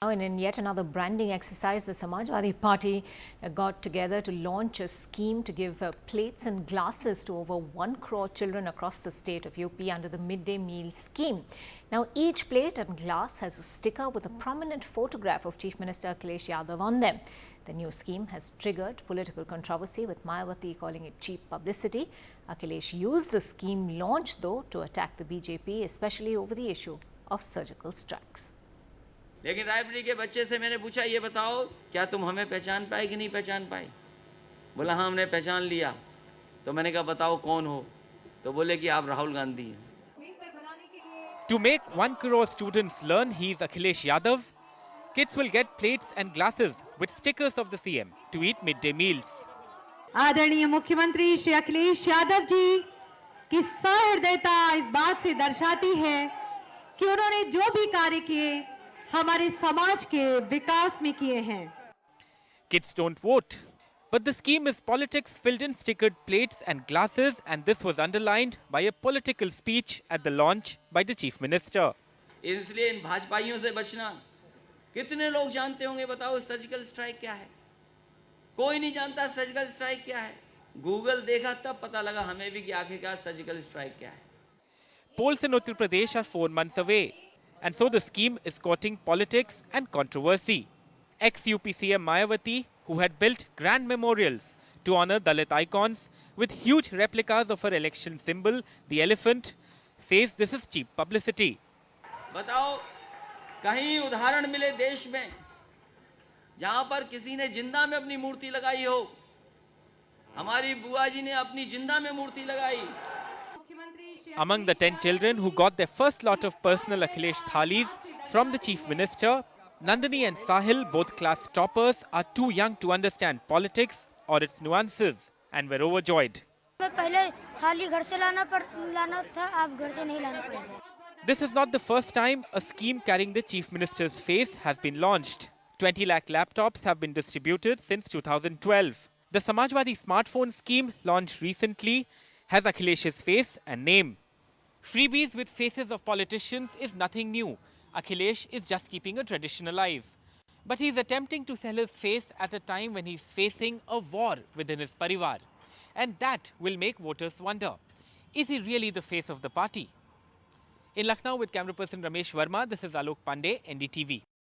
Now, in yet another branding exercise, the Samajwadi Party got together to launch a scheme to give plates and glasses to over 1 crore children across the state of UP under the midday meal scheme. Now, each plate and glass has a sticker with a prominent photograph of Chief Minister Akhilesh Yadav on them. The new scheme has triggered political controversy, with Mayawati calling it cheap publicity. Akhilesh used the scheme launch, though, to attack the BJP, especially over the issue of surgical strikes. लेकिन रायबरेली के बच्चे से मैंने पूछा, ये बताओ क्या तुम हमें पहचान पाए कि नहीं पहचान पाए? बोला हाँ, हमने पहचान लिया। तो मैंने कहा बताओ कौन हो? तो बोले कि आप राहुल गांधी हैं। To make 1 crore students learn he is Akhilesh Yadav, kids will get plates and glasses with stickers of the CM to eat midday meals. आदरणीय मुख्यमंत्री श्री अखिलेश यादव जी की सहृदयता इस बात से दर्शाती है कि उन्होंने जो भी कार्य किए हमारे समाज के विकास में किए हैं. Kids don't vote, but the scheme is politics filled in stickered plates and glasses, and this was underlined by a political speech at the launch by the Chief Minister. इसलिए इन भाजपाइयों से बचना. कितने लोग जानते होंगे बताओ सर्जिकल स्ट्राइक क्या है? कोई नहीं जानता सर्जिकल स्ट्राइक क्या है. गूगल देखा तब पता लगा हमें भी कि आखिरकार सर्जिकल स्ट्राइक क्या है. Polls in Uttar Pradesh are 4 months away, and so the scheme is courting politics and controversy. Ex-UP CM Mayawati, who had built grand memorials to honor Dalit icons with huge replicas of her election symbol, the elephant, says this is cheap publicity. बताओ कहीं उदाहरण मिले देश में जहां पर किसी ने जिंदा में अपनी मूर्ति लगाई हो? हमारी बुआ जी ने अपनी जिंदा में मूर्ति लगाई. Among the 10 children who got their first lot of personal Akhilesh Thalis from the Chief Minister, Nandini and Sahil, both class toppers, are too young to understand politics or its nuances and were overjoyed. This is not the first time a scheme carrying the Chief Minister's face has been launched. 20 lakh laptops have been distributed since 2012. The Samajwadi smartphone scheme, launched recently, has Akhilesh's face and name. Freebies with faces of politicians is nothing new. Akhilesh is just keeping a tradition alive. But he's attempting to sell his face at a time when he's facing a war within his parivar. And that will make voters wonder, is he really the face of the party? In Lucknow with camera person Ramesh Verma, this is Alok Pandey, NDTV.